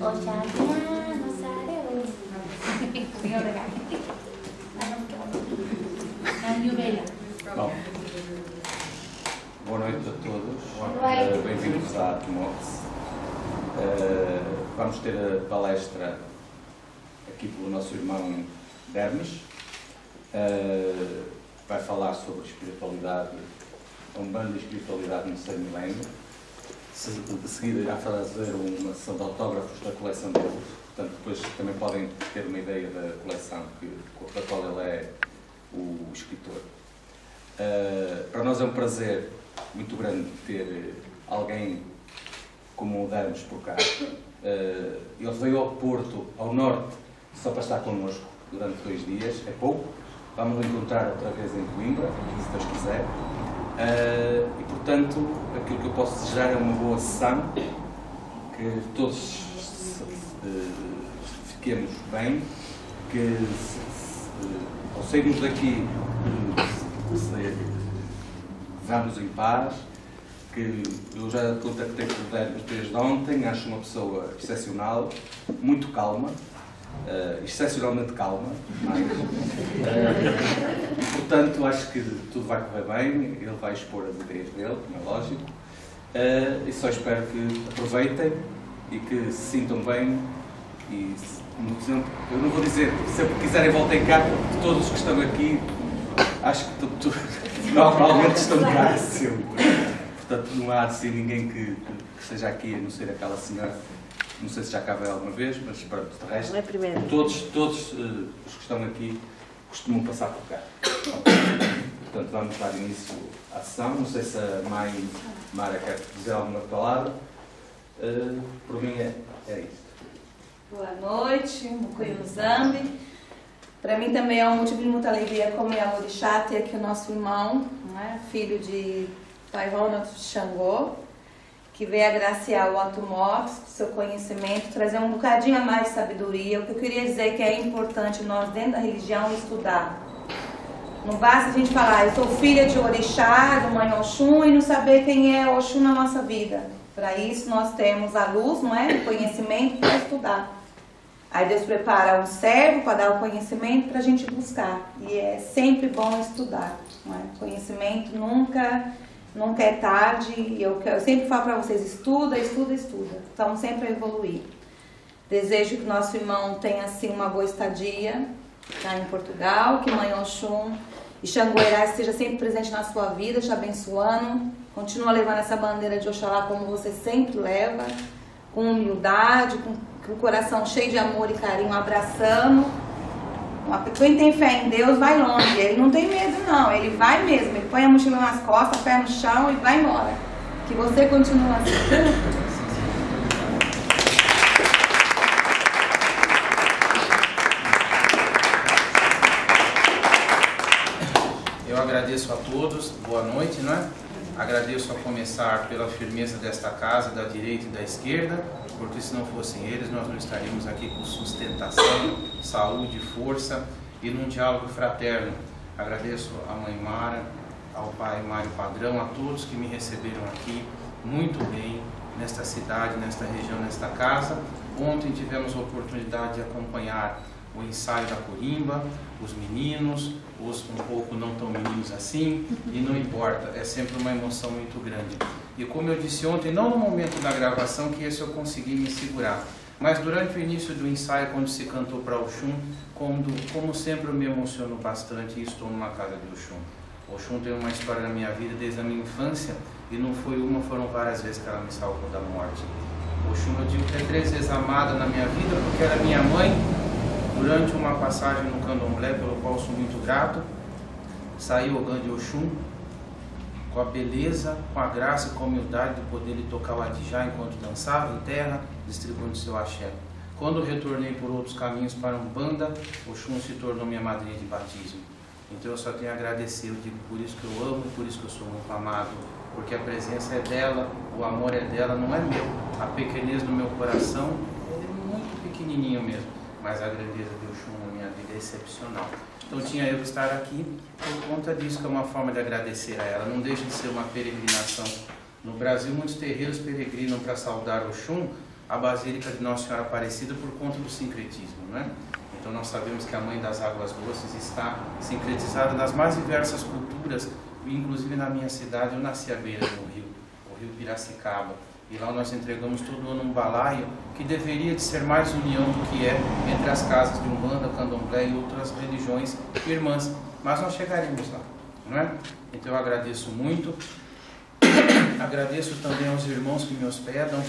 Bom, boa noite a todos, bem-vindos à Atomox. Vamos ter a palestra aqui pelo nosso irmão Dermes. Vai falar sobre espiritualidade, Umbanda e espiritualidade no terceiro milénio. De seguida irá fazer uma sessão de autógrafos da coleção dele, portanto depois também podem ter uma ideia da coleção da qual ele é o escritor. Para nós é um prazer muito grande ter alguém como o Dermes por cá. Ele veio ao Porto, ao Norte, só para estar connosco durante 2 dias, é pouco. Vamos encontrar outra vez em Coimbra, se Deus quiser. E portanto, aquilo que eu posso desejar é uma boa sessão, que todos fiquemos bem, que ao sairmos daqui vamos em paz, que eu já contactei com o Dermes desde ontem, acho uma pessoa excepcional, muito calma, excepcionalmente calma, e portanto acho que tudo vai correr bem, ele vai expor as ideias dele, como é lógico, e só espero que aproveitem e que se sintam bem e eu não vou dizer que sempre quiserem voltem cá, porque todos os que estão aqui acho que normalmente estão cá sempre, portanto não há assim ninguém que esteja aqui a não ser aquela senhora. Não sei se já cá veio alguma vez, mas pronto, de resto, não é primeiro. Todos os que estão aqui costumam passar por cá. Portanto, vamos dar início à sessão. Não sei se a mãe Mara quer dizer alguma palavra. Por mim é isto. Boa noite, Mukuyu Zambi. Para mim também é um motivo de muita alegria como é Orixá ter aqui o nosso irmão, né, filho de Pai Ronald Xangô, que veio agraciar o Atomox, seu conhecimento, trazer um bocadinho a mais de sabedoria. O que eu queria dizer é que é importante nós, dentro da religião, estudar. Não basta a gente falar, eu sou filha de Orixá, do Mãe Oxum, e não saber quem é Oxum na nossa vida. Para isso, nós temos a luz, não é? O conhecimento para estudar. Aí Deus prepara um servo para dar o conhecimento para a gente buscar. E é sempre bom estudar, não é? Conhecimento nunca é tarde, e eu sempre falo para vocês, estuda. Estamos sempre a evoluir. Desejo que nosso irmão tenha assim uma boa estadia lá em Portugal, que Mãe Oxum e Xangoerá esteja sempre presente na sua vida, te abençoando. Continua levando essa bandeira de Oxalá como você sempre leva, com humildade, com o coração cheio de amor e carinho, abraçando. Quem tem fé em Deus vai longe, ele não tem medo não, ele vai mesmo, ele põe a mochila nas costas, pé no chão e vai embora. Que você continue assim. Eu agradeço a todos, boa noite, né? Agradeço a começar pela firmeza desta casa, da direita e da esquerda, porque se não fossem eles, nós não estaríamos aqui com sustentação, saúde, força e num diálogo fraterno. Agradeço à mãe Mara, ao pai Mário Padrão, a todos que me receberam aqui muito bem, nesta cidade, nesta região, nesta casa. Ontem tivemos a oportunidade de acompanhar o ensaio da Corimba, os meninos, os um pouco não tão meninos assim, e não importa, é sempre uma emoção muito grande. E como eu disse ontem, não no momento da gravação, que esse eu consegui me segurar, mas durante o início do ensaio, quando se cantou para Oxum, como sempre eu me emociono bastante e estou numa casa de Oxum. Oxum tem uma história na minha vida desde a minha infância, e não foi uma, foram várias vezes que ela me salvou da morte. Oxum, eu digo que é 3 vezes amada na minha vida, porque era minha mãe. Durante uma passagem no candomblé, pelo qual sou muito grato, saiu o grande Oxum, com a beleza, com a graça e com a humildade de poder lhe tocar o adijá enquanto dançava em terra, distribuindo seu axé. Quando retornei por outros caminhos para Umbanda, Oxum se tornou minha madrinha de batismo. Então eu só tenho a agradecer, eu digo por isso que eu amo, por isso que eu sou muito amado, porque a presença é dela, o amor é dela, não é meu. A pequenez do meu coração é muito pequenininho mesmo, mas a grandeza de Oxum na minha vida é excepcional. Então tinha eu que estar aqui por conta disso, que é uma forma de agradecer a ela. Não deixa de ser uma peregrinação. No Brasil, muitos terreiros peregrinam para saudar Oxum, a Basílica de Nossa Senhora Aparecida por conta do sincretismo, né? Então nós sabemos que a Mãe das Águas Doces está sincretizada nas mais diversas culturas, inclusive na minha cidade eu nasci à beira do rio, o rio Piracicaba, e lá nós entregamos todo ano um balaio que deveria de ser mais união do que é entre as casas de Umbanda, Candomblé e outras religiões irmãs, mas nós chegaremos lá, não é? Então eu agradeço muito, agradeço também aos irmãos que me hospedam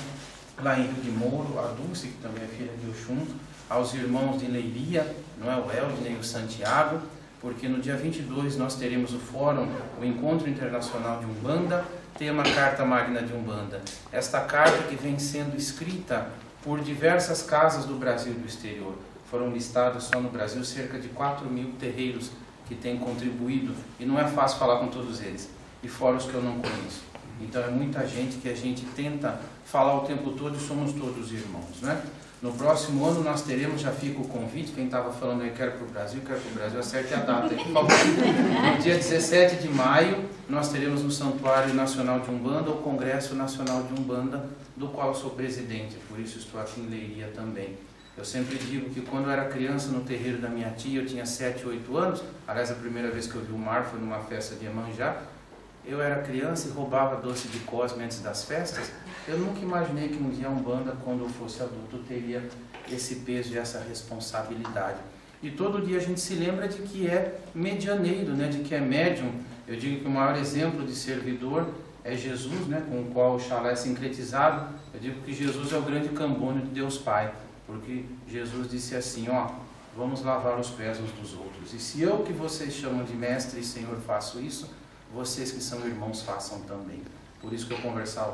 lá em Rio de Mouro, a Dulce, que também é filha de Oxum, aos irmãos de Leiria, não é, o Helder nem o Santiago, porque no dia 22 nós teremos o fórum, o Encontro Internacional de Umbanda, tema Carta Magna de Umbanda. Esta carta que vem sendo escrita por diversas casas do Brasil e do exterior. Foram listados só no Brasil cerca de 4.000 terreiros que têm contribuído, e não é fácil falar com todos eles, e fora os que eu não conheço. Então é muita gente que a gente tenta falar o tempo todo e somos todos irmãos, né? No próximo ano nós teremos, já fica o convite, quem estava falando aí, quero para o Brasil, acerte a data aí, por favor. No dia 17 de maio, nós teremos no Santuário Nacional de Umbanda o Congresso Nacional de Umbanda, do qual eu sou presidente, por isso estou aqui em Leiria também. Eu sempre digo que quando eu era criança no terreiro da minha tia, eu tinha 7, 8 anos, aliás a primeira vez que eu vi o mar foi numa festa de Iemanjá. Eu era criança e roubava doce de cosme antes das festas. Eu nunca imaginei que um dia a Umbanda, quando eu fosse adulto, teria esse peso e essa responsabilidade. E todo dia a gente se lembra de que é medianeiro, né? De que é médium. Eu digo que o maior exemplo de servidor é Jesus, né? Com o qual o Xalá é sincretizado. Eu digo que Jesus é o grande cambônio de Deus Pai, porque Jesus disse assim, ó, vamos lavar os pés uns dos outros. E se eu, que vocês chamam de mestre e Senhor, faço isso, vocês que são irmãos façam também. Por isso que eu conversava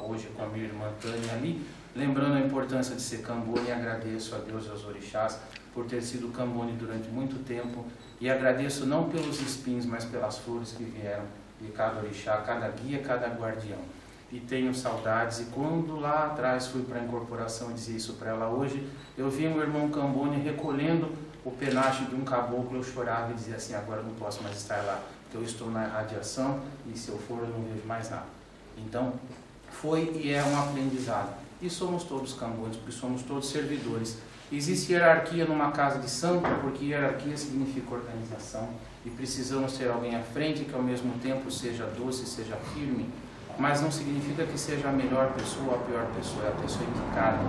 hoje com a minha irmã Tânia ali, lembrando a importância de ser cambone, e agradeço a Deus e aos orixás por ter sido cambone durante muito tempo, e agradeço não pelos espinhos, mas pelas flores que vieram de cada orixá, cada guia, cada guardião. E tenho saudades, e quando lá atrás fui para a incorporação e dizia isso para ela hoje, eu vi meu irmão cambone recolhendo o penacho de um caboclo, eu chorava e dizia assim, agora não posso mais estar lá, porque eu estou na radiação e se eu for eu não vejo mais nada. Então, foi e é um aprendizado. E somos todos cambones, porque somos todos servidores. Existe hierarquia numa casa de santo, porque hierarquia significa organização, e precisamos ter alguém à frente que ao mesmo tempo seja doce, seja firme, mas não significa que seja a melhor pessoa ou a pior pessoa, é a pessoa indicada.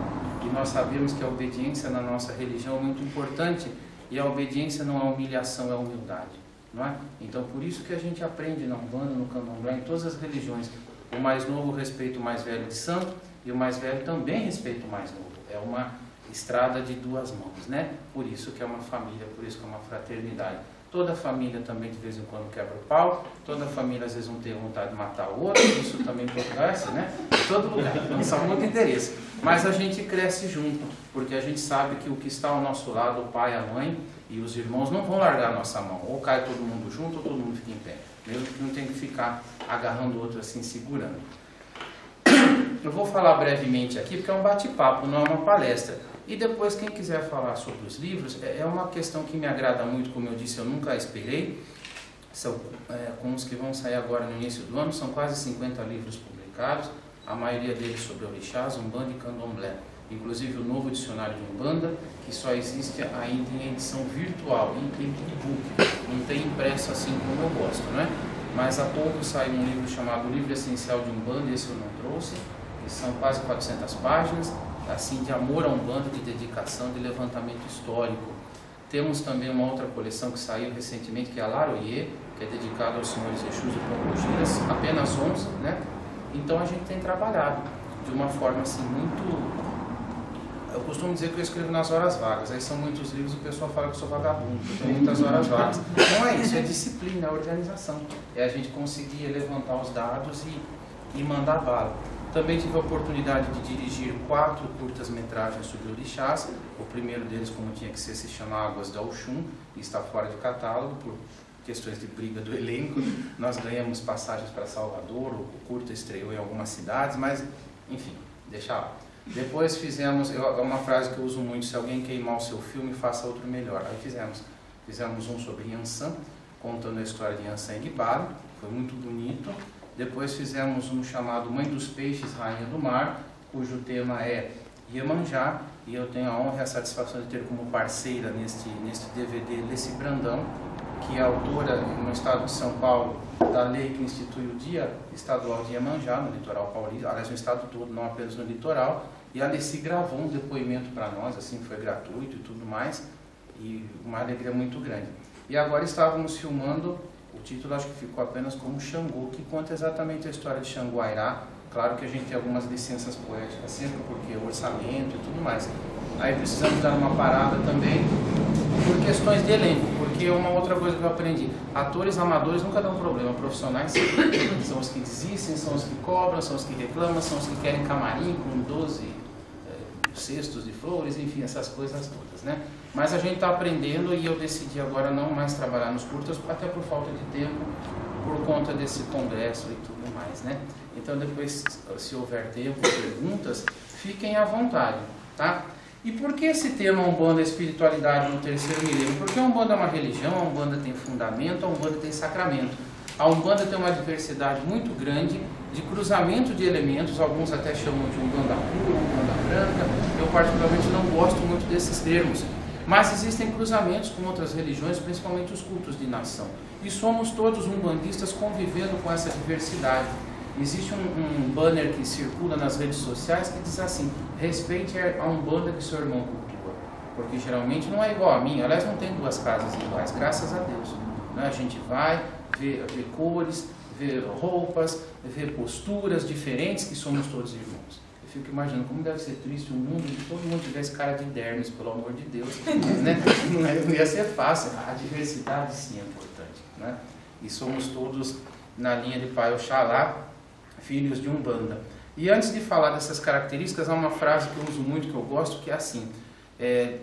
E nós sabemos que a obediência na nossa religião é muito importante, e a obediência não é humilhação, é humildade, não é? Então por isso que a gente aprende na Umbanda, no Candomblé, em todas as religiões, o mais novo respeita o mais velho de santo, e o mais velho também respeita o mais novo. É uma estrada de duas mãos, né? Por isso que é uma família, por isso que é uma fraternidade. Toda família também de vez em quando quebra o pau, toda família às vezes não tem vontade de matar o outro, isso também acontece, né? Em todo lugar, não são muito interesse. Mas a gente cresce junto, porque a gente sabe que o que está ao nosso lado, o pai, a mãe e os irmãos, não vão largar a nossa mão. Ou cai todo mundo junto, ou todo mundo fica em pé. Mesmo que não tem que ficar agarrando o outro assim, segurando. Eu vou falar brevemente aqui, porque é um bate-papo, não é uma palestra. E depois, quem quiser falar sobre os livros, é uma questão que me agrada muito, como eu disse, eu nunca esperei. São, com os que vão sair agora no início do ano, são quase 50 livros publicados, a maioria deles sobre orixás, Umbanda e Candomblé. Inclusive o novo dicionário de Umbanda, que só existe ainda em edição virtual, em e-book, não tem impresso assim como eu gosto, né? Mas há pouco saiu um livro chamado Livro Essencial de Umbanda, esse eu não trouxe, que são quase 400 páginas, assim, de amor a Umbanda, de dedicação, de levantamento histórico. Temos também uma outra coleção que saiu recentemente, que é a Laroie, que é dedicada aos senhores Exus e Pombogiras, apenas 11, né? Então a gente tem trabalhado de uma forma assim muito... Eu costumo dizer que eu escrevo nas horas vagas, aí são muitos livros e o pessoal fala que eu sou vagabundo, que eu tenho muitas horas vagas. Não é isso, é disciplina, é organização. É a gente conseguir levantar os dados e mandar bala. Também tive a oportunidade de dirigir 4 curtas-metragens sobre orixás. O primeiro deles, como tinha que ser, se chama Águas da Oxum, e está fora de catálogo por questões de briga do elenco. Nós ganhamos passagens para Salvador, o curta estreou em algumas cidades, mas, enfim, deixa lá. Depois fizemos, é uma frase que eu uso muito, se alguém queimar o seu filme, faça outro melhor. Aí fizemos um sobre Yansan, contando a história de Yansan e Gbali, foi muito bonito. Depois fizemos um chamado Mãe dos Peixes, Rainha do Mar, cujo tema é Iemanjá, e eu tenho a honra e a satisfação de ter como parceira neste DVD Leci Brandão, que é autora no estado de São Paulo da lei que institui o Dia Estadual de Iemanjá, no litoral paulista, aliás, no estado todo, não apenas no litoral, e a Leci gravou um depoimento para nós, assim, foi gratuito e tudo mais, e uma alegria muito grande. E agora estávamos filmando, o título acho que ficou apenas como Xangô, que conta exatamente a história de Xanguairá. Claro que a gente tem algumas licenças poéticas sempre, porque é orçamento e tudo mais. Aí precisamos dar uma parada também por questões de elenco, porque uma outra coisa que eu aprendi, atores amadores nunca dão problema, profissionais são os que desistem, são os que cobram, são os que reclamam, são os que querem camarim com 12 cestos de flores, enfim, essas coisas todas, né? Mas a gente está aprendendo e eu decidi agora não mais trabalhar nos curtas, até por falta de tempo, por conta desse congresso e tudo mais, né? Então depois, se houver tempo, perguntas, fiquem à vontade, tá? E por que esse tema Umbanda e Espiritualidade no terceiro milênio? Porque a Umbanda é uma religião, a Umbanda tem fundamento, a Umbanda tem sacramento. A Umbanda tem uma diversidade muito grande de cruzamento de elementos, alguns até chamam de Umbanda pura, Umbanda branca. Eu particularmente não gosto muito desses termos. Mas existem cruzamentos com outras religiões, principalmente os cultos de nação. E somos todos umbandistas convivendo com essa diversidade. Existe um banner que circula nas redes sociais que diz assim: respeite a Umbanda que seu irmão cultua. Porque geralmente não é igual a mim. Aliás, não tem duas casas iguais, graças a Deus. Né? A gente vai, vê cores, vê roupas, vê posturas diferentes, que somos todos irmãos. Fico imaginando como deve ser triste um mundo em que todo mundo tivesse cara de dermes, pelo amor de Deus, né? Não ia ser fácil. A diversidade sim é importante, né? E somos todos na linha de Pai Oxalá, filhos de Umbanda. E antes de falar dessas características, há uma frase que eu uso muito, que eu gosto, que é assim,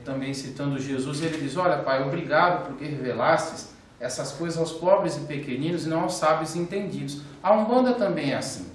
também citando Jesus, ele diz: olha, Pai, obrigado porque revelastes essas coisas aos pobres e pequeninos e não aos sábios e entendidos. A Umbanda também é assim.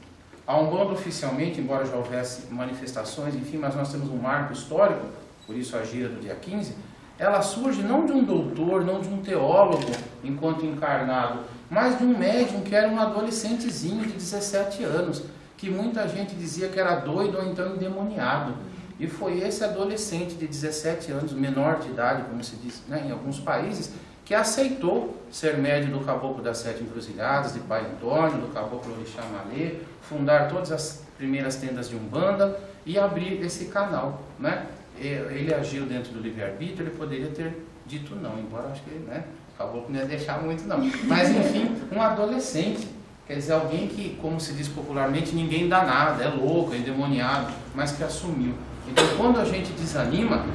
A Umbanda oficialmente, embora já houvesse manifestações, enfim, mas nós temos um marco histórico, por isso a gira do dia 15, ela surge não de um doutor, não de um teólogo enquanto encarnado, mas de um médium que era um adolescentezinho de 17 anos, que muita gente dizia que era doido ou então endemoniado. E foi esse adolescente de 17 anos, menor de idade, como se diz, né, em alguns países, que aceitou ser médium do Caboclo das Sete Encruzilhadas, de Pai Antônio, do Caboclo Orixá Malê, fundar todas as primeiras tendas de Umbanda e abrir esse canal, né? Ele agiu dentro do livre-arbítrio, ele poderia ter dito não, embora acho que, né, o Caboclo não ia deixar muito não. Mas enfim, um adolescente, quer dizer, alguém que, como se diz popularmente, ninguém dá nada, é louco, é endemoniado, mas que assumiu. Então quando a gente desanima,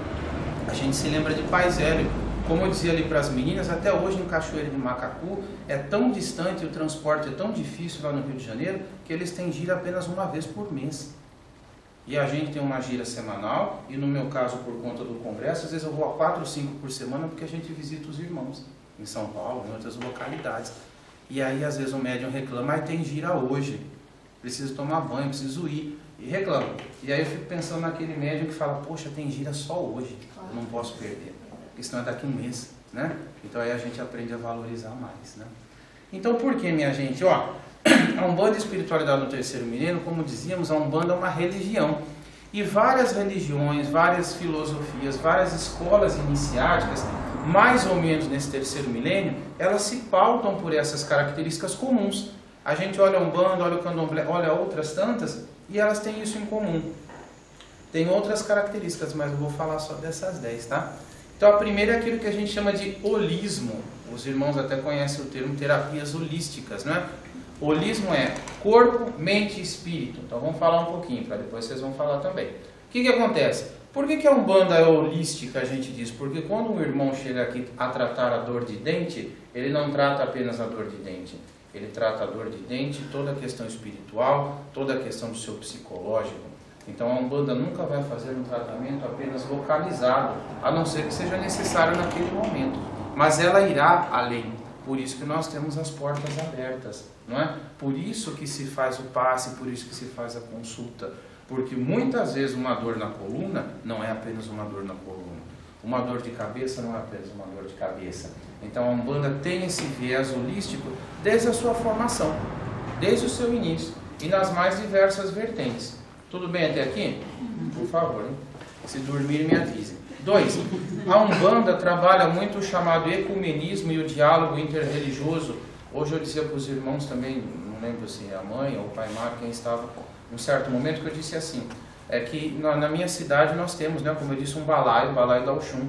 a gente se lembra de Pai Zélio. Como eu dizia ali para as meninas, até hoje em Cachoeira de Macacu é tão distante, o transporte é tão difícil lá no Rio de Janeiro, que eles têm gira apenas uma vez por mês. E a gente tem uma gira semanal, e no meu caso, por conta do congresso, às vezes eu vou a 4 ou 5 por semana, porque a gente visita os irmãos em São Paulo, em outras localidades. E aí às vezes o médium reclama: ah, tem gira hoje, preciso tomar banho, preciso ir, e reclama. E aí eu fico pensando naquele médium que fala: poxa, tem gira só hoje, eu não posso perder. Isso não é daqui a um mês, né? Então aí a gente aprende a valorizar mais, né? Então por que, minha gente? Ó, a Umbanda e Espiritualidade no terceiro milênio, como dizíamos, a Umbanda é uma religião. E várias religiões, várias filosofias, várias escolas iniciáticas, mais ou menos nesse terceiro milênio, elas se pautam por essas características comuns. A gente olha a Umbanda, olha o Candomblé, olha outras tantas, e elas têm isso em comum. Tem outras características, mas eu vou falar só dessas 10, tá? Então a primeira é aquilo que a gente chama de holismo. Os irmãos até conhecem o termo terapias holísticas, né? Holismo é corpo, mente e espírito. Então vamos falar um pouquinho, para depois vocês vão falar também. O que acontece? Por que a Umbanda é holística, a gente diz? Porque quando um irmão chega aqui a tratar a dor de dente, ele não trata apenas a dor de dente. Ele trata a dor de dente, toda a questão espiritual, toda a questão do seu psicológico. Então a Umbanda nunca vai fazer um tratamento apenas localizado, a não ser que seja necessário naquele momento. Mas ela irá além. Por isso que nós temos as portas abertas, não é? Por isso que se faz o passe, por isso que se faz a consulta. Porque muitas vezes uma dor na coluna não é apenas uma dor na coluna. Uma dor de cabeça não é apenas uma dor de cabeça. Então a Umbanda tem esse viés holístico desde a sua formação, desde o seu início e nas mais diversas vertentes. Tudo bem até aqui? Por favor, hein? Se dormir, me avisem. 2. A Umbanda trabalha muito o chamado ecumenismo e o diálogo interreligioso. Hoje eu dizia para os irmãos também, não lembro se é a mãe ou o pai Mário, quem estava, num certo momento, que eu disse assim, é que na minha cidade nós temos, né, como eu disse, um balaio da Oxum.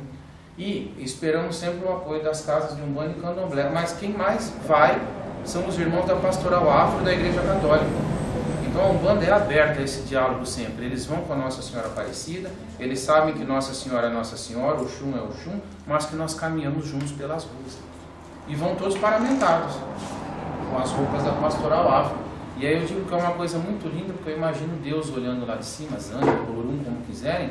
E esperamos sempre o apoio das casas de Umbanda e Candomblé. Mas quem mais vai são os irmãos da Pastoral Afro da Igreja Católica. Então a Umbanda é aberta a esse diálogo sempre. Eles vão com a Nossa Senhora Aparecida, eles sabem que Nossa Senhora é Nossa Senhora, Oxum é Oxum, mas que nós caminhamos juntos pelas ruas. E vão todos paramentados, com as roupas da Pastoral Afro. E aí eu digo que é uma coisa muito linda, porque eu imagino Deus olhando lá de cima, Zanga, Colorum, como quiserem,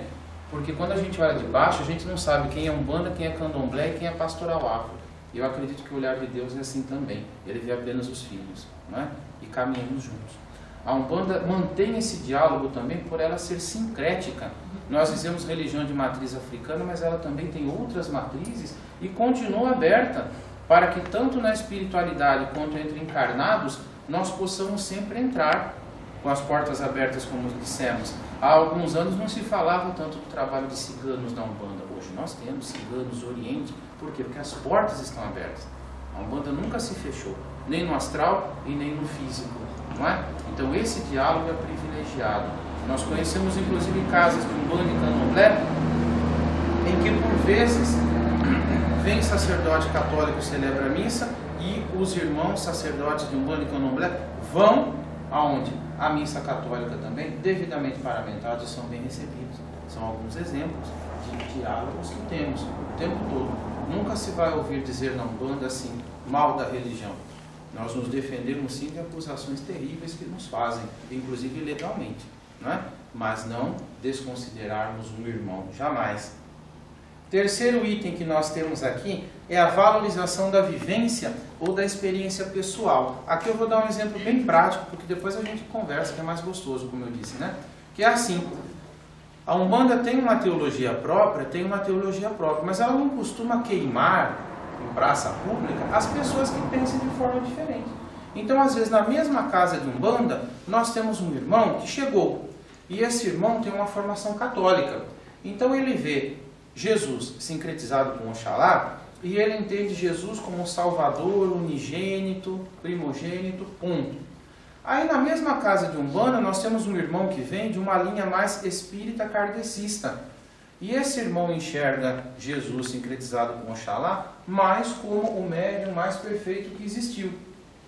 porque quando a gente olha de baixo, a gente não sabe quem é Umbanda, quem é Candomblé e quem é Pastoral Afro. E eu acredito que o olhar de Deus é assim também. Ele vê apenas os filhos, não é? E caminhamos juntos. A Umbanda mantém esse diálogo também por ela ser sincrética. Nós dizemos religião de matriz africana, mas ela também tem outras matrizes e continua aberta para que tanto na espiritualidade quanto entre encarnados nós possamos sempre entrar com as portas abertas, como dissemos. Há alguns anos não se falava tanto do trabalho de ciganos na Umbanda. Hoje nós temos ciganos do Oriente. Por quê? Porque as portas estão abertas. A Umbanda nunca se fechou, nem no astral e nem no físico, não é? Então esse diálogo é privilegiado. Nós conhecemos inclusive casas de Umbanda e Candomblé em que por vezes vem sacerdote católico, celebra a missa, e os irmãos sacerdotes de Umbanda e Candomblé vão aonde? A missa católica também, devidamente paramentados, e são bem recebidos. São alguns exemplos de diálogos que temos o tempo todo. Nunca se vai ouvir dizer na Umbanda assim, mal da religião. Nós nos defendemos sim de acusações terríveis que nos fazem, inclusive ilegalmente, não é? Mas não desconsiderarmos um irmão, jamais. Terceiro item que nós temos aqui é a valorização da vivência ou da experiência pessoal. Aqui eu vou dar um exemplo bem prático, porque depois a gente conversa, que é mais gostoso, como eu disse, né? Que é assim, a Umbanda tem uma teologia própria, mas ela não costuma queimar em praça pública as pessoas que pensam de forma diferente. Então, às vezes, na mesma casa de Umbanda, nós temos um irmão que chegou, e esse irmão tem uma formação católica. Então ele vê Jesus sincretizado com Oxalá, e ele entende Jesus como um Salvador, unigênito, primogênito, ponto. Aí na mesma casa de Umbanda nós temos um irmão que vem de uma linha mais espírita kardecista. E esse irmão enxerga Jesus sincretizado com Oxalá mais como o médium mais perfeito que existiu.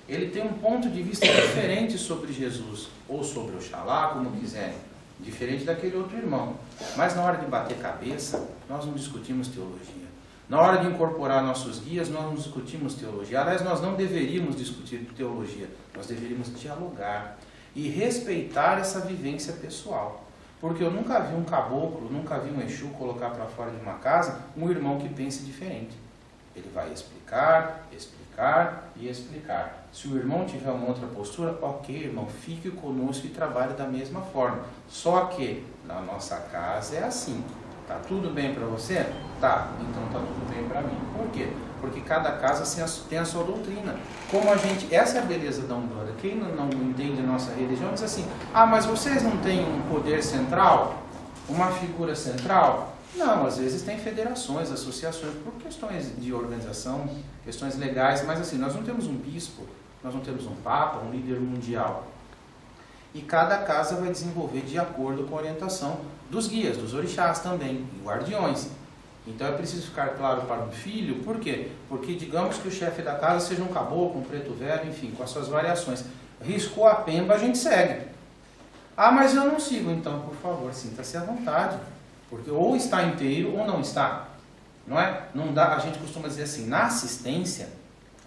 Ele tem um ponto de vista diferente sobre Jesus, ou sobre Oxalá, como quiserem, diferente daquele outro irmão. Mas na hora de bater cabeça, nós não discutimos teologia. Na hora de incorporar nossos guias, nós não discutimos teologia. Aliás, nós não deveríamos discutir teologia, nós deveríamos dialogar e respeitar essa vivência pessoal. Porque eu nunca vi um caboclo, nunca vi um Exu colocar para fora de uma casa um irmão que pense diferente. Ele vai explicar, explicar e explicar. Se o irmão tiver uma outra postura, ok, irmão, fique conosco e trabalhe da mesma forma. Só que na nossa casa é assim. Tá tudo bem para você? Tá, então tá tudo bem para mim. Por quê? Porque cada casa tem a sua doutrina. Como a gente, essa é a beleza da Umbanda. Quem não entende nossa religião diz assim, ah, mas vocês não têm um poder central? Uma figura central? Não, às vezes tem federações, associações, por questões de organização, questões legais, mas assim, nós não temos um bispo, nós não temos um papa, um líder mundial. E cada casa vai desenvolver de acordo com a orientação dos guias, dos orixás também, guardiões. Então é preciso ficar claro para o filho, por quê? Porque digamos que o chefe da casa seja um caboclo, um preto velho, enfim, com as suas variações. Riscou a pemba, a gente segue. Ah, mas eu não sigo, então, por favor, sinta-se à vontade. Porque ou está inteiro ou não está. Não é? Não dá, a gente costuma dizer assim, na assistência,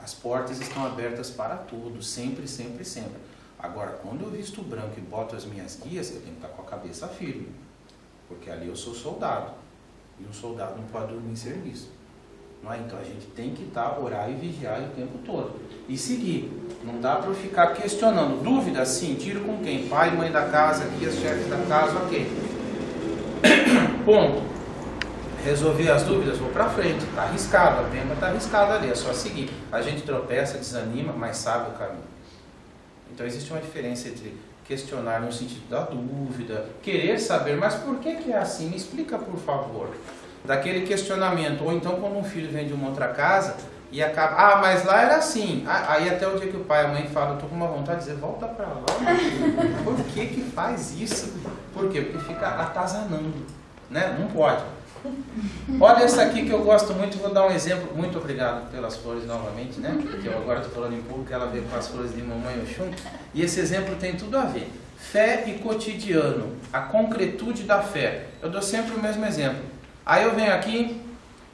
as portas estão abertas para todos, sempre, sempre, sempre. Agora, quando eu visto branco e boto as minhas guias, eu tenho que estar com a cabeça firme. Porque ali eu sou soldado. E um soldado não pode dormir em serviço. Não é? Então a gente tem que estar, orar e vigiar o tempo todo. E seguir. Não dá para eu ficar questionando. Dúvida? Sim. Tiro com quem? Pai, mãe da casa, guias, chefes da casa, ok. Ponto. Resolver as dúvidas, vou para frente. Está arriscado, a pemba está arriscada ali, é só seguir. A gente tropeça, desanima, mas sabe o caminho. Então existe uma diferença entre questionar no sentido da dúvida, querer saber, mas por que é assim? Me explica, por favor. Daquele questionamento, ou então quando um filho vem de uma outra casa e acaba, mas lá era assim. Aí até o dia que o pai e a mãe falam, eu tô com uma vontade de dizer, volta pra lá. Por que faz isso? Por quê? Porque fica atazanando, né? Não pode. Olha essa aqui que eu gosto muito, vou dar um exemplo. Muito obrigado pelas flores novamente, né? Porque eu agora estou falando em público, ela veio com as flores de Mamãe Oxum. E esse exemplo tem tudo a ver. Fé e cotidiano, a concretude da fé. Eu dou sempre o mesmo exemplo. Aí eu venho aqui,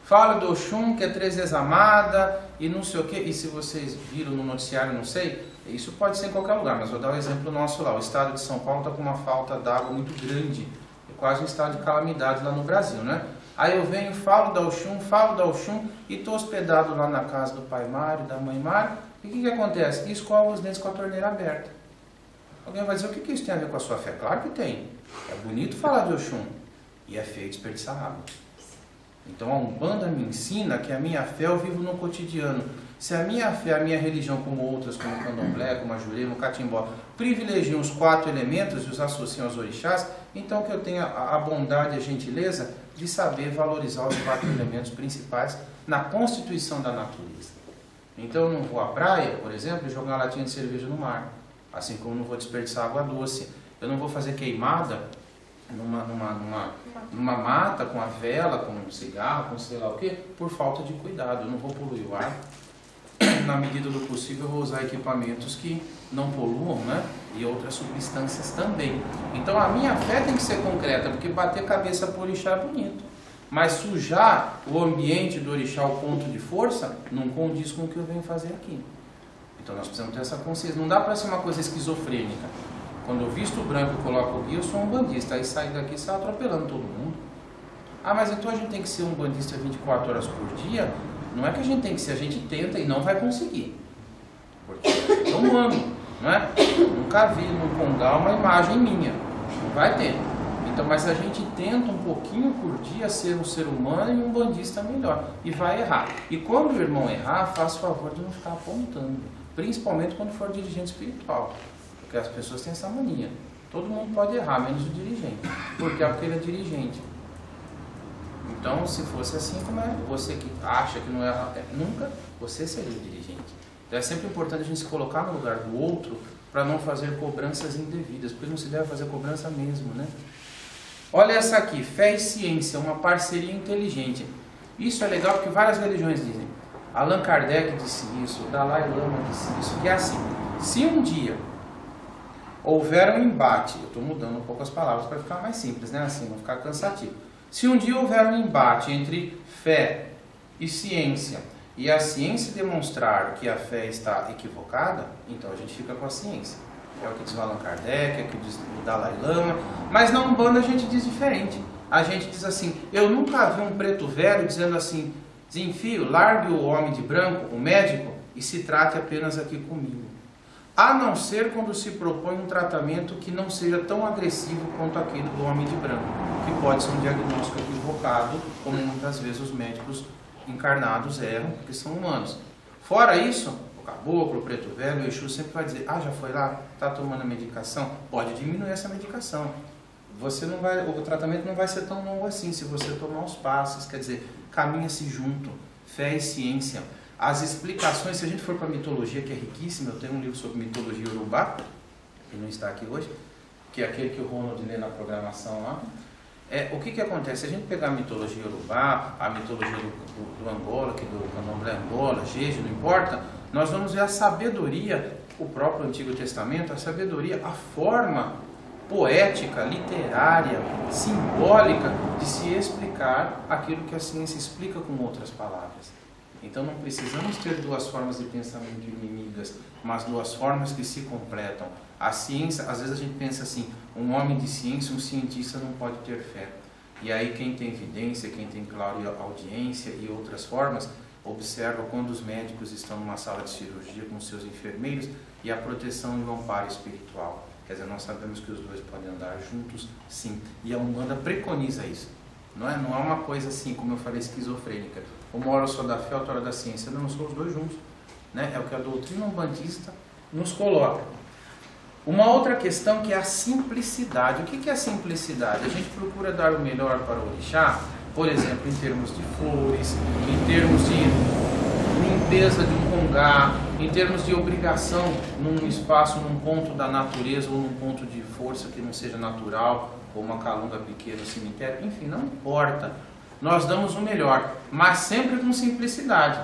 falo do Oxum, que é 3 vezes amada, e não sei o quê. E se vocês viram no noticiário, não sei, isso pode ser em qualquer lugar, mas vou dar um exemplo nosso lá. O estado de São Paulo está com uma falta d'água muito grande. É quase um estado de calamidade lá no Brasil, né? Aí eu venho, falo da Oxum e estou hospedado lá na casa do pai Mário, da mãe Mário. E o que acontece? E escovo os dentes com a torneira aberta. Alguém vai dizer, o que isso tem a ver com a sua fé? Claro que tem. É bonito falar de Oxum e é feio desperdiçar água. Então a Umbanda me ensina que a minha fé eu vivo no cotidiano. Se a minha fé, a minha religião, como outras, como o Candomblé, como a Jurema, o Catimbó, privilegiam os 4 elementos e os associam aos orixás, então que eu tenha a bondade e a gentileza de saber valorizar os 4 elementos principais na constituição da natureza. Então eu não vou à praia, por exemplo, e jogar uma latinha de cerveja no mar, assim como não vou desperdiçar água doce. Eu não vou fazer queimada numa mata, com a vela, com um cigarro, com sei lá o que, por falta de cuidado. Eu não vou poluir o ar. Na medida do possível, eu vou usar equipamentos que não poluam, né? E outras substâncias também. Então a minha fé tem que ser concreta, porque bater cabeça por orixá é bonito. Mas sujar o ambiente do orixá ao ponto de força não condiz com o que eu venho fazer aqui. Então nós precisamos ter essa consciência. Não dá para ser uma coisa esquizofrênica. Quando eu visto branco e coloco o guia, eu sou um bandista. Aí sair daqui e sai atropelando todo mundo. Ah, mas então a gente tem que ser um bandista 24 horas por dia? Não é que a gente tem que ser, a gente tenta e não vai conseguir. Porque é humano, não é? Nunca vi no Congal uma imagem minha. Não vai ter. Então, mas a gente tenta um pouquinho por dia ser um ser humano e um bandista melhor. E vai errar. E quando o irmão errar, faça o favor de não ficar apontando. Principalmente quando for dirigente espiritual. Porque as pessoas têm essa mania. Todo mundo pode errar, menos o dirigente. Por quê? Porque ele é dirigente. Então, se fosse assim, como é? Você que acha que não erra nunca, você seria o dirigente. Então, é sempre importante a gente se colocar no lugar do outro para não fazer cobranças indevidas, porque não se deve fazer cobrança mesmo, né? Olha essa aqui, fé e ciência, uma parceria inteligente. Isso é legal porque várias religiões dizem. Allan Kardec disse isso, Dalai Lama disse isso, que é assim, se um dia houver um embate, eu estou mudando um pouco as palavras para ficar mais simples, né? Assim, não ficar cansativo. Se um dia houver um embate entre fé e ciência, e a ciência demonstrar que a fé está equivocada, então a gente fica com a ciência. É o que diz o Allan Kardec, é o que diz o Dalai Lama, mas na Umbanda a gente diz diferente. A gente diz assim, eu nunca vi um preto velho dizendo assim, Zinfio, largue o homem de branco, o médico, e se trate apenas aqui comigo. A não ser quando se propõe um tratamento que não seja tão agressivo quanto aquele do homem de branco, que pode ser um diagnóstico equivocado, como muitas vezes os médicos encarnados erram, porque são humanos. Fora isso, o caboclo, o preto velho, o Exu sempre vai dizer, já foi lá, está tomando a medicação, pode diminuir essa medicação. Você não vai, o tratamento não vai ser tão longo assim, se você tomar os passos, quer dizer, caminha-se junto, fé e ciência. As explicações, se a gente for para a mitologia, que é riquíssima, eu tenho um livro sobre mitologia urubá, que não está aqui hoje, que é aquele que o Ronald lê na programação lá. O que acontece? Se a gente pegar a mitologia urubá, a mitologia do Angola, que do Candomblé Angola, Jeje, não importa, nós vamos ver a sabedoria, o próprio Antigo Testamento, a sabedoria, a forma poética, literária, simbólica de se explicar aquilo que a ciência explica com outras palavras. Então não precisamos ter 2 formas de pensamento inimigas, mas 2 formas que se completam. A ciência, às vezes a gente pensa assim, um homem de ciência, um cientista não pode ter fé. E aí quem tem evidência, quem tem audiência e outras formas, observa quando os médicos estão numa sala de cirurgia com seus enfermeiros e a proteção e o amparo espiritual. Quer dizer, nós sabemos que os 2 podem andar juntos, sim. E a Umbanda preconiza isso. Não é uma coisa assim, como eu falei, esquizofrênica. Uma hora eu sou da fé, outra hora da ciência. Não, são os 2 juntos. Né? É o que a doutrina umbandista nos coloca. Uma outra questão que é a simplicidade. O que é a simplicidade? A gente procura dar o melhor para o orixá, por exemplo, em termos de flores, em termos de limpeza de um congá, em termos de obrigação num espaço, num ponto da natureza ou num ponto de força que não seja natural, como uma calunga pequena no cemitério, enfim, não importa. Nós damos o melhor, mas sempre com simplicidade.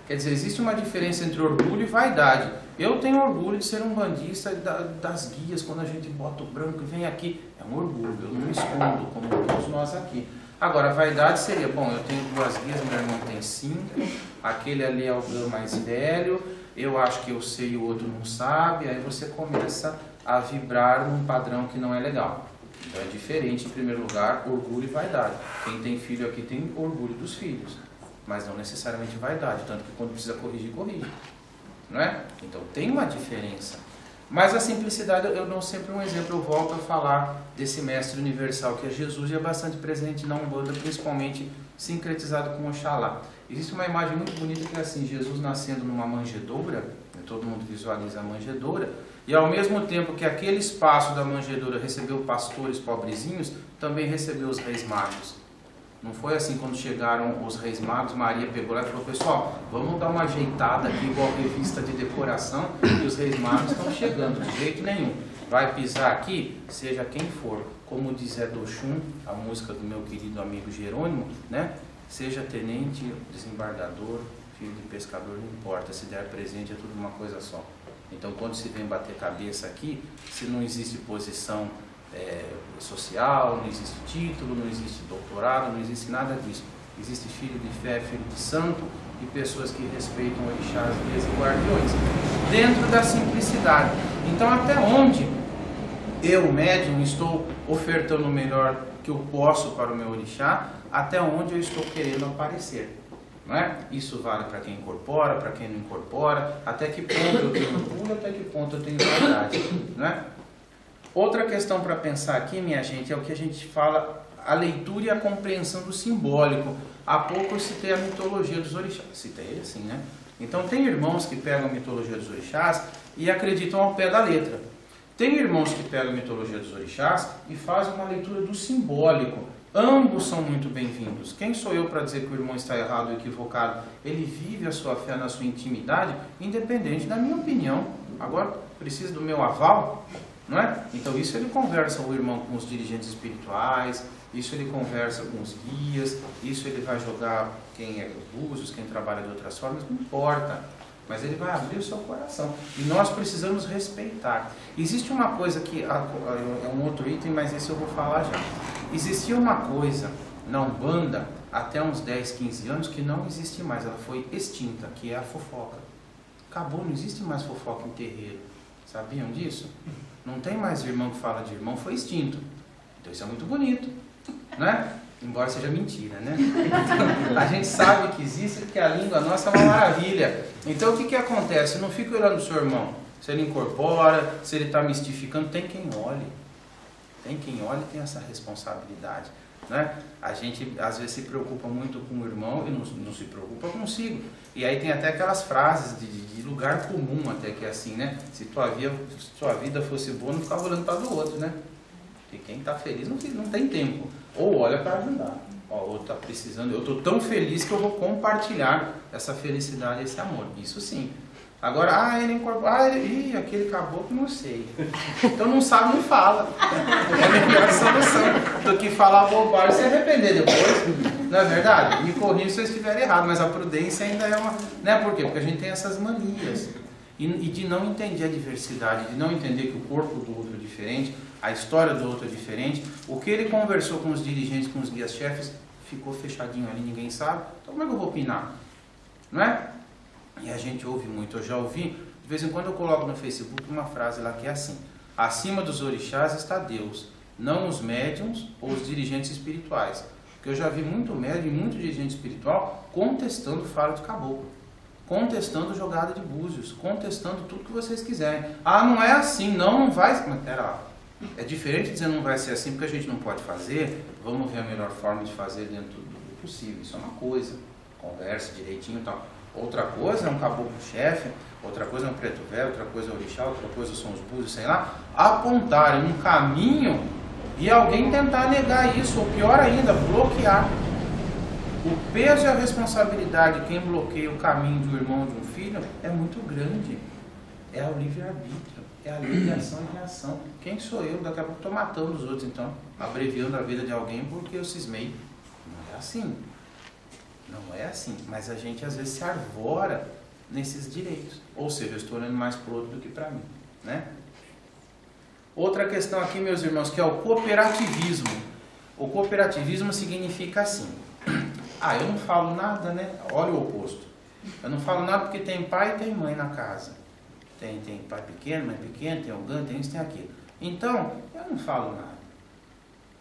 Quer dizer, existe uma diferença entre orgulho e vaidade. Eu tenho orgulho de ser um bandista das guias, quando a gente bota o branco e vem aqui. É um orgulho, eu não me escondo, como todos nós aqui. Agora, a vaidade seria, bom, eu tenho 2 guias, meu irmão tem 5, aquele ali é o mais velho, eu acho que eu sei e o outro não sabe, aí você começa a vibrar num padrão que não é legal. Então é diferente, em primeiro lugar, orgulho e vaidade. Quem tem filho aqui tem orgulho dos filhos, mas não necessariamente vaidade, tanto que quando precisa corrigir, corrige. Não é? Então tem uma diferença. Mas a simplicidade, eu dou sempre um exemplo, eu volto a falar desse mestre universal que é Jesus e é bastante presente na Umbanda, principalmente sincretizado com Oxalá. Existe uma imagem muito bonita que é assim, Jesus nascendo numa manjedoura, todo mundo visualiza a manjedoura, e ao mesmo tempo que aquele espaço da manjedoura recebeu pastores pobrezinhos, também recebeu os reis magos. Não foi assim quando chegaram os reis magos, Maria pegou lá e falou, pessoal, vamos dar uma ajeitada aqui, igual revista de decoração, e os reis magos estão chegando, de jeito nenhum. Vai pisar aqui, seja quem for. Como diz Zé do Oxum, a música do meu querido amigo Jerônimo, né? Seja tenente, desembargador, filho de pescador, não importa, se der presente é tudo uma coisa só. Então quando se vem bater cabeça aqui, se não existe posição social, não existe título, não existe doutorado, não existe nada disso. Existe filho de fé, filho de santo e pessoas que respeitam orixás, guias e guardiões, dentro da simplicidade. Então até onde eu, médium, estou ofertando o melhor que eu posso para o meu orixá, até onde eu estou querendo aparecer. Não é? Isso vale para quem incorpora, para quem não incorpora, até que ponto eu tenho orgulho, até que ponto eu tenho vaidade. Não é? Outra questão para pensar aqui, minha gente, é o que a gente fala, a leitura e a compreensão do simbólico. Há pouco eu citei a mitologia dos orixás, citei assim, né? Então tem irmãos que pegam a mitologia dos orixás e acreditam ao pé da letra. Tem irmãos que pegam a mitologia dos orixás e fazem uma leitura do simbólico. Ambos são muito bem-vindos. Quem sou eu para dizer que o irmão está errado ou equivocado? Ele vive a sua fé na sua intimidade, independente da minha opinião. Agora, precisa do meu aval? Não é? Então isso ele conversa o irmão com os dirigentes espirituais, isso ele conversa com os guias, isso ele vai jogar quem é búzios, quem trabalha de outras formas, não importa. Mas ele vai abrir o seu coração. E nós precisamos respeitar. Existe uma coisa que é um outro item, mas esse eu vou falar já. Existia uma coisa na Umbanda até uns 10, 15 anos que não existe mais, ela foi extinta, que é a fofoca. Acabou, não existe mais fofoca em terreiro. Sabiam disso? Não tem mais irmão que fala de irmão, foi extinto. Então isso é muito bonito, né? Embora seja mentira, né? A gente sabe que existe porque a língua nossa é uma maravilha. Então o que acontece? Não fica olhando o seu irmão. Se ele incorpora, se ele está mistificando, tem quem olhe. Tem quem olhe e tem essa responsabilidade. Né? A gente às vezes se preocupa muito com o irmão e não se preocupa consigo. E aí tem até aquelas frases de lugar comum até que é assim, né? Se tua vida fosse boa, não ficava olhando para o outro, né? E quem está feliz não tem tempo. Ou olha para ajudar. Ou está precisando, eu estou tão feliz que eu vou compartilhar essa felicidade, esse amor. Isso sim. Agora, ele incorporou, aquele caboclo, não sei. Então não sabe, não fala. É a melhor solução do que falar bobagem e se arrepender depois. Não é verdade? Me corrija se eu estiver errado, mas a prudência ainda é uma... Né? Por quê? Porque a gente tem essas manias. E de não entender a diversidade, de não entender que o corpo do outro é diferente, a história do outro é diferente. O que ele conversou com os dirigentes, com os guias-chefes, ficou fechadinho ali, ninguém sabe. Então como é que eu vou opinar? Não é? E a gente ouve muito, eu já ouvi, de vez em quando eu coloco no Facebook uma frase lá que é assim: acima dos orixás está Deus, não os médiums ou os dirigentes espirituais. Porque eu já vi muito médium e muito dirigente espiritual contestando fala de caboclo, contestando jogada de búzios, contestando tudo que vocês quiserem. Ah, não é assim, não vai... Mas, pera lá, é diferente dizer não vai ser assim porque a gente não pode fazer, vamos ver a melhor forma de fazer dentro do possível. Isso é uma coisa, conversa direitinho e tal. Outra coisa é um caboclo-chefe, outra coisa é um preto velho, outra coisa é orixá, outra coisa são os búzios, sei lá, apontarem um caminho e alguém tentar negar isso, ou pior ainda, bloquear. O peso e a responsabilidade de quem bloqueia o caminho de um irmão ou de um filho é muito grande. É o livre-arbítrio, é a ligação e reação. Quem sou eu? Daqui a pouco estou matando os outros, então, abreviando a vida de alguém porque eu cismei. Não é assim. Não é assim. Mas a gente às vezes se arvora nesses direitos. Ou seja, eu estou olhando mais para o outro do que para mim, né? Outra questão aqui, meus irmãos, que é o cooperativismo. O cooperativismo significa assim: ah, eu não falo nada, né? Olha o oposto. Eu não falo nada porque tem pai e tem mãe na casa. Tem pai pequeno, mãe pequena, tem alguém, tem isso, tem aquilo. Então, eu não falo nada.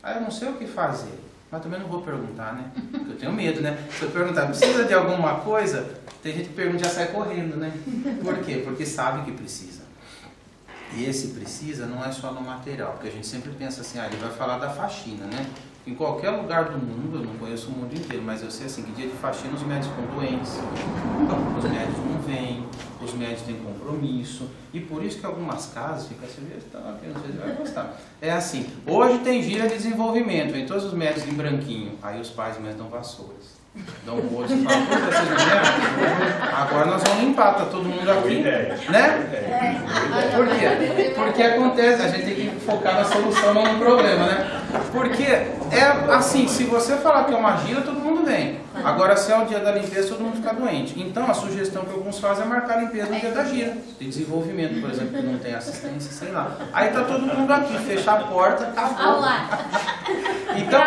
Aí eu não sei o que fazer. Mas também não vou perguntar, né? Porque eu tenho medo, né? Se eu perguntar, precisa de alguma coisa? Tem gente que pergunta e já sai correndo, né? Por quê? Porque sabe que precisa. E esse precisa não é só no material, porque a gente sempre pensa assim, ah, ele vai falar da faxina, né? Em qualquer lugar do mundo, eu não conheço o mundo inteiro, mas eu sei assim, que dia de faxina os médicos ficam doentes, então, os médicos não vêm, os médicos têm compromisso, e por isso que algumas casas ficam assim, não sei se vai gostar. É assim, hoje tem gira de desenvolvimento, em todos os médicos em branquinho, aí os pais mesmo dão vassouras. Dão um olho e falam, puta, vocês não lembram? Agora nós vamos limpar, tá todo mundo aqui, né? Por quê? Porque acontece, a gente tem que focar na solução, não no problema, né? Porque é assim, se você falar que é uma gira, todo mundo vem. Agora, se é o dia da limpeza, todo mundo fica doente. Então, a sugestão que alguns fazem é marcar a limpeza no dia da gira. De desenvolvimento, por exemplo, que não tem assistência, sei lá. Aí tá todo mundo aqui, fechar a porta, acabou. Então,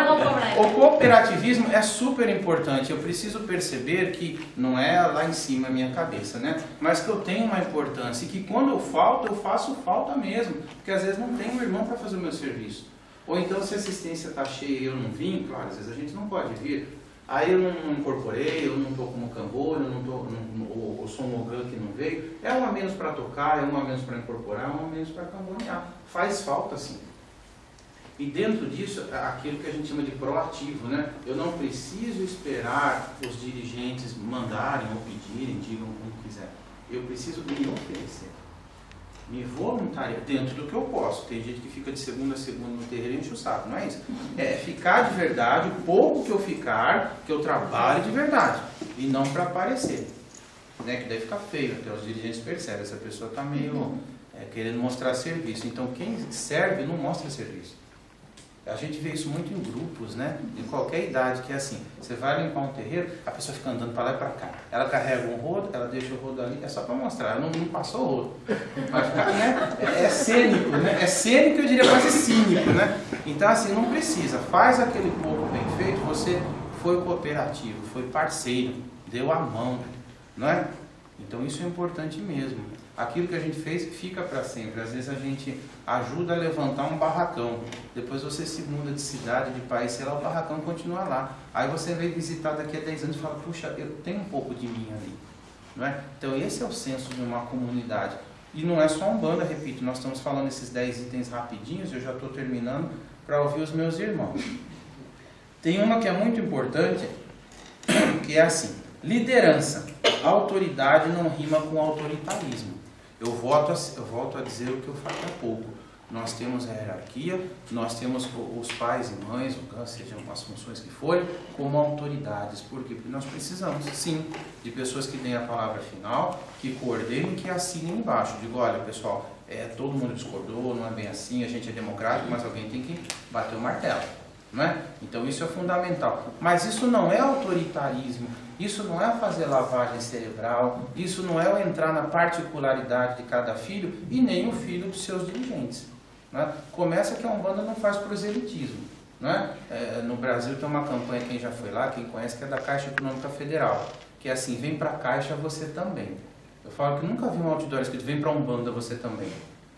o cooperativismo é super importante. Eu preciso perceber que não é lá em cima a minha cabeça, né? Mas que eu tenho uma importância e que quando eu falto, eu faço falta mesmo. Porque às vezes não tem um irmão para fazer o meu serviço. Ou então, se a assistência está cheia e eu não vim, claro, às vezes a gente não pode vir. Aí eu não incorporei, eu não estou como cambor, eu sou um ogã que não veio. É um a menos para tocar, é um a menos para incorporar, é um a menos para cambonear. Faz falta sim. E dentro disso, aquilo que a gente chama de proativo, né? Eu não preciso esperar os dirigentes mandarem ou pedirem, digam como quiser. Eu preciso me oferecer. Me voluntariar dentro do que eu posso. Tem gente que fica de segunda a segunda no terreiro e enche o saco, não é isso? É ficar de verdade, o pouco que eu ficar, que eu trabalhe de verdade. E não para aparecer. Né? Que daí fica feio, até os dirigentes percebem. Essa pessoa está meio querendo mostrar serviço. Então quem serve não mostra serviço. A gente vê isso muito em grupos, né? De qualquer idade, que é assim, você vai limpar um terreiro, a pessoa fica andando para lá e para cá. Ela carrega um rodo, ela deixa o rodo ali, é só para mostrar, ela não passou o rodo. Vai ficar, né? É cênico, né? É cênico, eu diria quase cínico, né? Então assim, não precisa, faz aquele pouco bem feito, você foi cooperativo, foi parceiro, deu a mão, não é? Então isso é importante mesmo. Aquilo que a gente fez fica para sempre. Às vezes a gente ajuda a levantar um barracão. Depois você se muda de cidade, de país, sei lá, o barracão continua lá. Aí você vem visitar daqui a 10 anos e fala, puxa, eu tenho um pouco de mim ali. Não é? Então esse é o senso de uma comunidade. E não é só Umbanda, repito, nós estamos falando esses 10 itens rapidinhos, eu já estou terminando para ouvir os meus irmãos. Tem uma que é muito importante, que é assim, liderança. Autoridade não rima com autoritarismo. Eu volto a dizer o que eu falei há pouco. Nós temos a hierarquia, nós temos os pais e mães, sejam as funções que forem, como autoridades. Por quê? Porque nós precisamos, sim, de pessoas que deem a palavra final, que coordenem, que assinem embaixo. Digo, olha, pessoal, todo mundo discordou, não é bem assim, a gente é democrático, mas alguém tem que bater o martelo. Não é? Então isso é fundamental. Mas isso não é autoritarismo, isso não é fazer lavagem cerebral, isso não é entrar na particularidade de cada filho e nem o filho dos seus dirigentes. Não é? Começa que a Umbanda não faz proselitismo. Não é? No Brasil tem uma campanha, quem já foi lá, quem conhece, que é da Caixa Econômica Federal, que é assim, vem para a Caixa você também. Eu falo que nunca vi um outdoor escrito, vem para a Umbanda você também.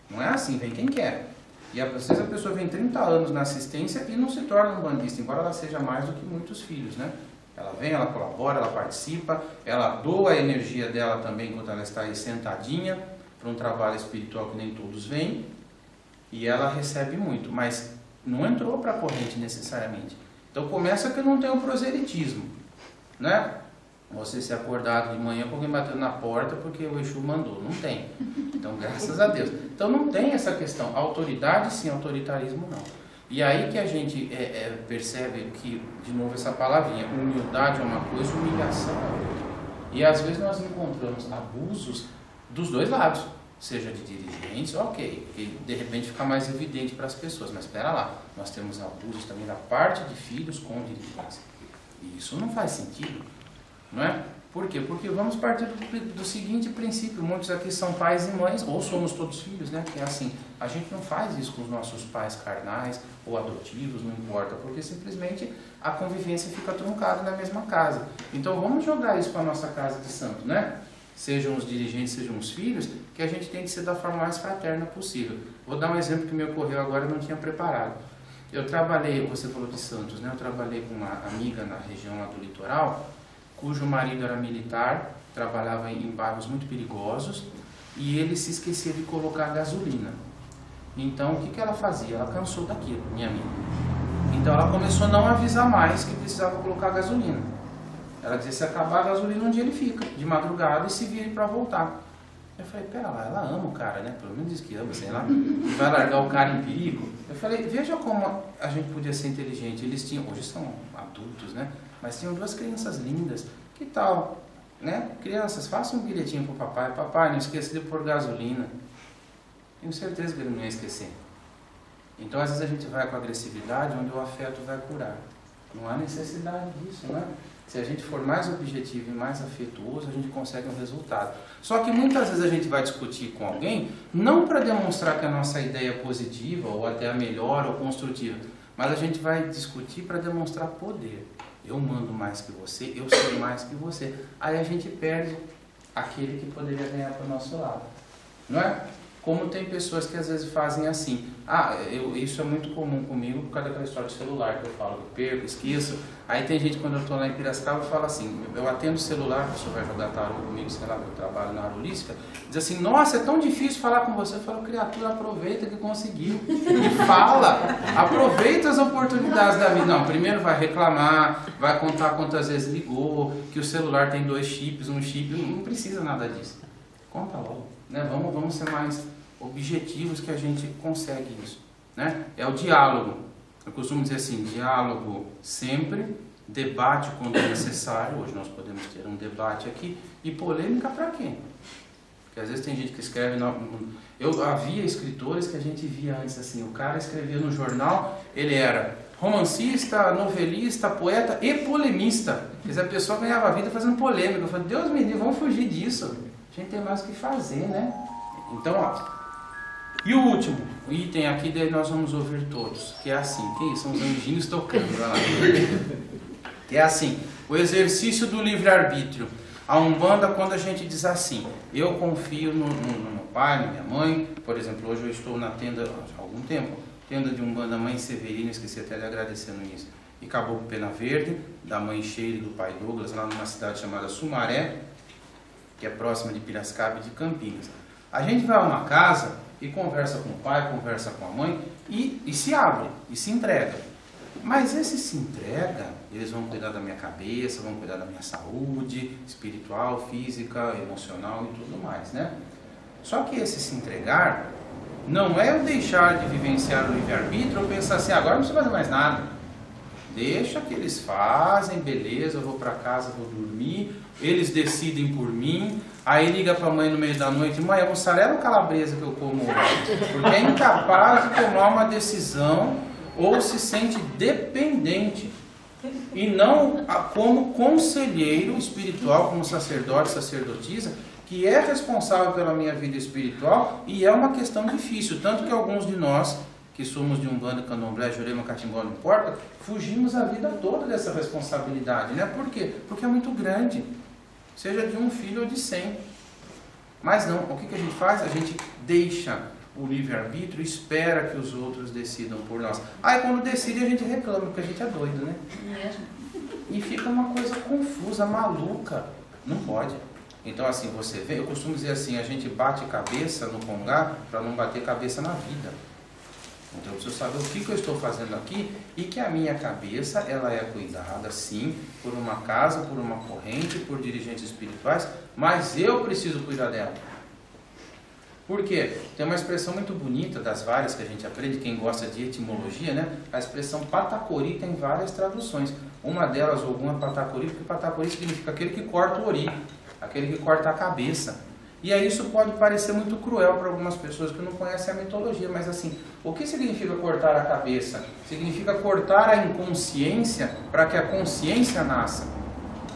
Não é assim, vem quem quer. E às vezes a pessoa vem 30 anos na assistência e não se torna umbandista, embora ela seja mais do que muitos filhos, né? Ela vem, ela colabora, ela participa, ela doa a energia dela também enquanto ela está aí sentadinha para um trabalho espiritual que nem todos vêm, e ela recebe muito, mas não entrou para a corrente necessariamente. Então começa que não tem o proselitismo, né? você ser acordado de manhã com alguém batendo na porta porque o Exu mandou. Não tem. Então, graças a Deus. Então, não tem essa questão. Autoridade, sim. Autoritarismo, não. E aí que a gente percebe que, de novo, essa palavrinha, humildade é uma coisa, humilhação é outra. E às vezes nós encontramos abusos dos dois lados. Seja de dirigentes, ok, que de repente fica mais evidente para as pessoas, mas espera lá, nós temos abusos também da parte de filhos com dirigentes. E isso não faz sentido, não é? Por quê? Porque vamos partir do seguinte princípio, muitos aqui são pais e mães, ou somos todos filhos, né? Que é assim, a gente não faz isso com os nossos pais carnais ou adotivos, não importa, porque simplesmente a convivência fica truncada na mesma casa. Então vamos jogar isso para a nossa casa de santo, né? Sejam os dirigentes, sejam os filhos, que a gente tem que ser da forma mais fraterna possível. Vou dar um exemplo que me ocorreu agora, eu não tinha preparado. Eu trabalhei, você falou de Santos, né? Eu trabalhei com uma amiga na região lá do litoral, cujo marido era militar, trabalhava em bairros muito perigosos, e ele se esquecia de colocar gasolina. Então, o que ela fazia? Ela cansou daquilo, minha amiga. Então, ela começou a não avisar mais que precisava colocar gasolina. Ela dizia, se acabar a gasolina, um dia ele fica, de madrugada, e se vire para voltar. Eu falei, pera lá, ela ama o cara, né? Pelo menos diz que ama, sei lá. Vai largar o cara em perigo. Eu falei, veja como a gente podia ser inteligente. Eles tinham, hoje são adultos, né? Mas tinham duas crianças lindas. Que tal, né? Crianças, façam um bilhetinho pro papai. Papai, não esqueça de pôr gasolina. Tenho certeza que ele não ia esquecer. Então, às vezes a gente vai com agressividade, onde o afeto vai curar. Não há necessidade disso, né? Se a gente for mais objetivo e mais afetuoso, a gente consegue um resultado. Só que muitas vezes a gente vai discutir com alguém, não para demonstrar que a nossa ideia é positiva, ou até a melhor ou construtiva, mas a gente vai discutir para demonstrar poder. Eu mando mais que você, eu sei mais que você. Aí a gente perde aquele que poderia ganhar para o nosso lado. Não é? Como tem pessoas que às vezes fazem assim. Isso é muito comum comigo por causa daquela história de celular que eu falo, eu perco, esqueço. Aí tem gente, quando eu estou lá em Piracicaba, fala assim, eu atendo o celular, a pessoa vai jogar tarô comigo, sei lá, eu trabalho na Arolística, diz assim, nossa, é tão difícil falar com você. Eu falo, criatura, aproveita que conseguiu. E fala, aproveita as oportunidades da vida. Não, primeiro vai reclamar, vai contar quantas vezes ligou, que o celular tem 2 chips, um chip, não precisa nada disso. Conta logo, né? Vamos ser mais objetivos que a gente consegue isso, né? É o diálogo. Eu costumo dizer assim, diálogo sempre, debate quando é necessário. Hoje nós podemos ter um debate aqui. E polêmica para quê? Porque às vezes tem gente que escreve... Eu havia escritores que a gente via antes assim, o cara escrevia no jornal, ele era romancista, novelista, poeta e polemista. Quer dizer, a pessoa ganhava a vida fazendo polêmica. Eu falei, Deus me livre, vamos fugir disso. A gente tem mais o que fazer, né? Então, ó... E o último, o item aqui, daí nós vamos ouvir todos, que é assim, que isso? São os anjinhos tocando, vai lá. Que é assim, o exercício do livre-arbítrio. A Umbanda, quando a gente diz assim, eu confio no meu pai, na minha mãe, por exemplo, hoje eu estou na tenda, há algum tempo, tenda de Umbanda Mãe Severina, esqueci até de agradecer no início, e Caboclo Pena Verde, da mãe Sheila e do pai Douglas, lá numa cidade chamada Sumaré, que é próxima de Piracicaba e de Campinas. A gente vai a uma casa e conversa com o pai, conversa com a mãe e se abre, e se entrega. Mas esse se entrega, eles vão cuidar da minha cabeça, vão cuidar da minha saúde espiritual, física, emocional e tudo mais, né? Só que esse se entregar não é eu deixar de vivenciar o livre-arbítrio ou pensar assim, agora não precisa fazer mais nada. Deixa que eles fazem, beleza, eu vou para casa, vou dormir, eles decidem por mim. Aí liga para a mãe no meio da noite, mãe, é mussarela ou calabresa que eu como hoje? Porque é incapaz de tomar uma decisão ou se sente dependente. E não como conselheiro espiritual, como sacerdote, sacerdotisa, que é responsável pela minha vida espiritual e é uma questão difícil. Tanto que alguns de nós, que somos de Umbanda, Candomblé, Jurema, Catimbó, não importa, fugimos a vida toda dessa responsabilidade, né? Por quê? Porque é muito grande. Seja de um filho ou de 100. Mas não, o que a gente faz? A gente deixa o livre-arbítrio e espera que os outros decidam por nós. Aí quando decide a gente reclama, porque a gente é doido, né? Mesmo. E fica uma coisa confusa, maluca. Não pode. Então assim, você vê, eu costumo dizer assim, a gente bate cabeça no congá para não bater cabeça na vida. Então eu preciso saber o que eu estou fazendo aqui e que a minha cabeça ela é cuidada sim por uma casa, por uma corrente, por dirigentes espirituais, mas eu preciso cuidar dela. Por quê? Tem uma expressão muito bonita das várias que a gente aprende, quem gosta de etimologia, né? A expressão patacori tem várias traduções. Uma delas, alguma patacori, porque patacori significa aquele que corta o ori, aquele que corta a cabeça. E aí isso pode parecer muito cruel para algumas pessoas que não conhecem a mitologia, mas assim, o que significa cortar a cabeça? Significa cortar a inconsciência para que a consciência nasça.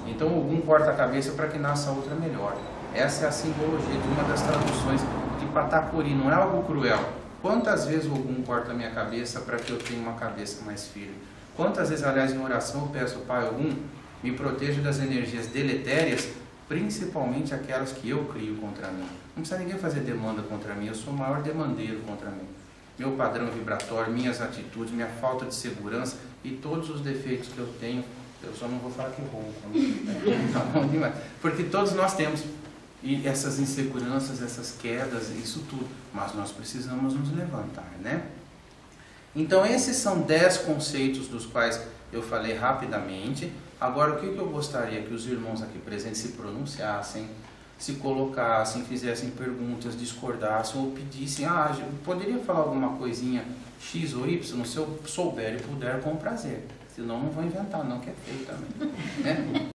Então algum corta a cabeça para que nasça outra melhor. Essa é a simbologia de uma das traduções de patacori, não é algo cruel. Quantas vezes algum corta a minha cabeça para que eu tenha uma cabeça mais firme? Quantas vezes, aliás, em oração eu peço, Pai, algum me proteja das energias deletérias, principalmente aquelas que eu crio contra mim. Não precisa ninguém fazer demanda contra mim, eu sou o maior demandeiro contra mim. Meu padrão vibratório, minhas atitudes, minha falta de segurança e todos os defeitos que eu tenho, eu só não vou falar que roubo, porque todos nós temos. E essas inseguranças, essas quedas, isso tudo. Mas nós precisamos nos levantar, né? Então esses são 10 conceitos dos quais eu falei rapidamente. Agora o que eu gostaria que os irmãos aqui presentes se pronunciassem, se colocassem, fizessem perguntas, discordassem ou pedissem, eu poderia falar alguma coisinha X ou Y, se eu souber e puder, com prazer. Senão não vou inventar não, que é feio também, né?